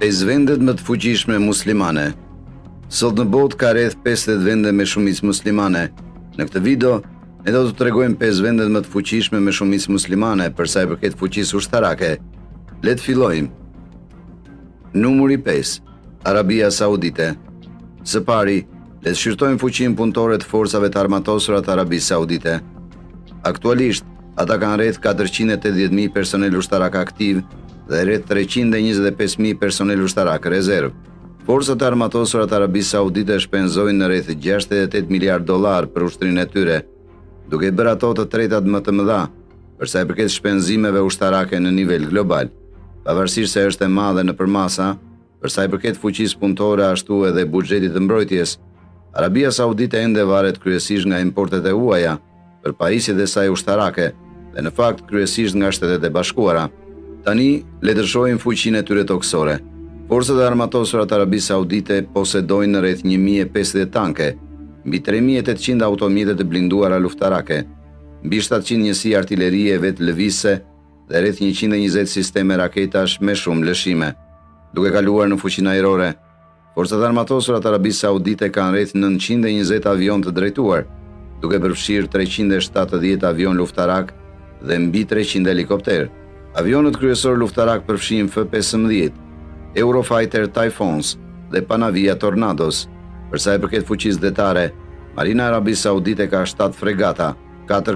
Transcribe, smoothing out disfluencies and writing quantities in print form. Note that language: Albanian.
5 vendet më të fuqishme muslimane. Sot në botë ka rreth 50 vende me shumicë muslimane. Në këtë video ne do të tregojmë 5 vendet më të fuqishme me shumicë muslimane për sa i përket fuqisë ushtarake. Le të fillojmë. Numri 5. Arabia Saudite. Së pari, le të shqyrtojmë fuqinë punëtore të forcave të armatosura të Arabisë Saudite. Aktualisht, ata kanë rreth 480.000 personel ushtarak aktiv dhe rreth 325.000 personel ushtarak rezerv. Forcat e armatosura të Arabisë Saudite shpenzojnë në rreth 68 miliard dollar për ushtrinë e tyre, duke bërë ato të tretat më të mëdha për sa i përket shpenzimeve ushtarake në nivel global. Pavarësisht se është e madhe nëpër masa, për sa i përket fuqisë punëtore ashtu edhe buxhetit të mbrojtjes, Arabia Saudite ende varet kryesisht nga importet e huaja për pajisjet e saj ushtarake dhe në fakt kryesisht nga Shtetet e Bashkuara. Tani le të shohim fuqinë e tyre toksore. Forcat e armatosura të Arabisë Saudite posedojnë rreth 1050 tanke, mbi 3800 automjete të blinduara luftarake, mbi 700 njësi artillerie vetë lëvizse dhe rreth 120 sisteme raketash me shumë lëshime. Duke kaluar në fuqinë ajrore, forcat e armatosura të Arabisë Saudite kanë rreth 920 avion të drejtuar, duke përfshirë 370 avion luftarak dhe mbi 300 helikopter. Avionët kryesor luftarak përfshin F-15, Eurofighter Typhoons dhe Panavia Tornados. Për sa i përket fuqisë detare, Marina e Arabisë Saudite ka 7 fregata, 4